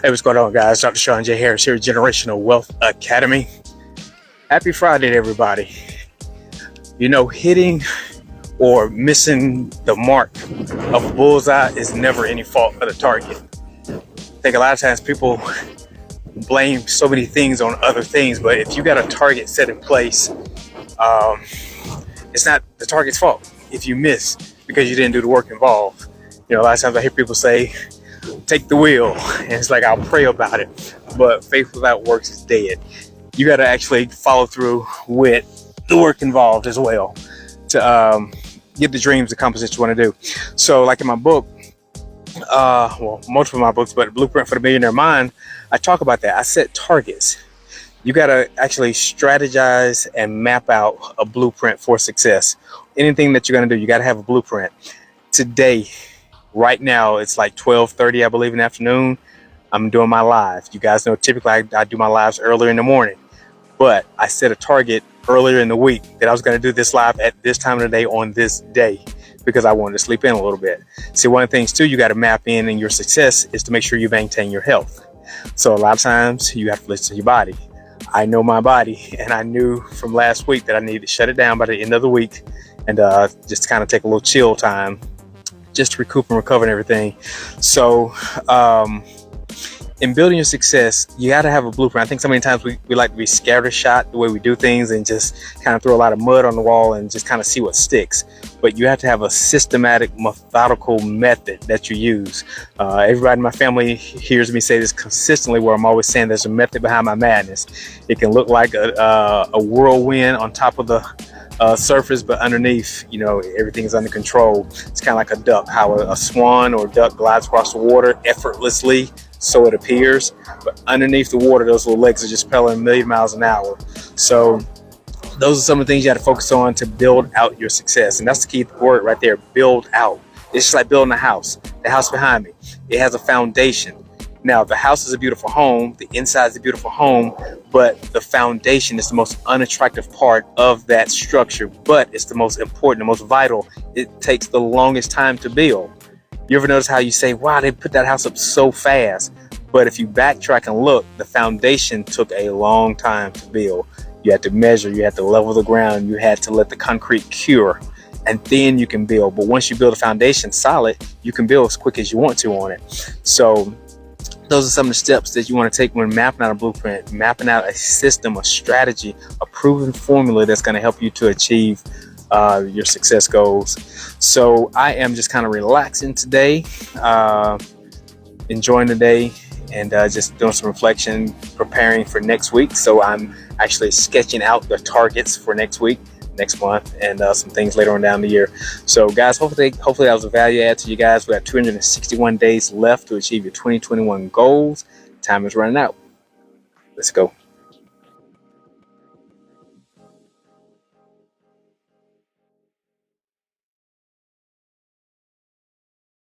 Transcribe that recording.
Hey, what's going on, guys? Dr. Sean J. Harris here at Generational Wealth Academy. Happy Friday to everybody. You know, hitting or missing the mark of a bullseye is never any fault of the target. I think a lot of times people blame so many things on other things, but if you got a target set in place, it's not the target's fault if you miss because you didn't do the work involved. You know, a lot of times I hear people say, take the wheel, and it's like, I'll pray about it, but faith without works is dead. You got to actually follow through with the work involved as well to get the dreams accomplished that you want to do. So like in my book, multiple of my books, but Blueprint for the Millionaire Mind, I talk about that. I set targets. You got to actually strategize and map out a blueprint for success. Anything that you're going to do, you got to have a blueprint. Today, right now, it's like 12:30, I believe, in the afternoon. I'm doing my live. You guys know typically I do my lives earlier in the morning, but I set a target earlier in the week that I was going to do this live at this time of the day on this day because I wanted to sleep in a little bit. See, one of the things too you got to map in your success is to make sure you maintain your health. So a lot of times you have to listen to your body. I know my body, and I knew from last week that I needed to shut it down by the end of the week and just kind of take a little chill time just to recoup and recover and everything. So in building your success, you got to have a blueprint. I think so many times we like to be scattershot the way we do things and just kind of throw a lot of mud on the wall and just kind of see what sticks. But you have to have a systematic, methodical method that you use. Everybody in my family hears me say this consistently, where I'm always saying there's a method behind my madness. It can look like a whirlwind on top of the surface, but underneath, you know, everything is under control. It's kind of like a duck, how a swan or duck glides across the water effortlessly, so it appears, but underneath the water, those little legs are just propelling a million miles an hour. So those are some of the things you got to focus on to build out your success, and that's the key word right there: build out. It's just like building a house. The house behind me, it has a foundation. Now, the house is a beautiful home, the inside is a beautiful home, but the foundation is the most unattractive part of that structure, but it's the most important, the most vital. It takes the longest time to build. You ever notice how you say, wow, they put that house up so fast? But if you backtrack and look, the foundation took a long time to build. You had to measure, you had to level the ground, you had to let the concrete cure, and then you can build. But once you build a foundation solid, you can build as quick as you want to on it. So those are some of the steps that you want to take when mapping out a blueprint, mapping out a system, a strategy, a proven formula that's going to help you to achieve your success goals. So I am just kind of relaxing today, enjoying the day, and just doing some reflection, preparing for next week. So I'm actually sketching out the targets for next week, next month, and some things later on down the year. So guys, hopefully that was a value add to you guys. We got 261 days left to achieve your 2021 goals. Time is running out. Let's go.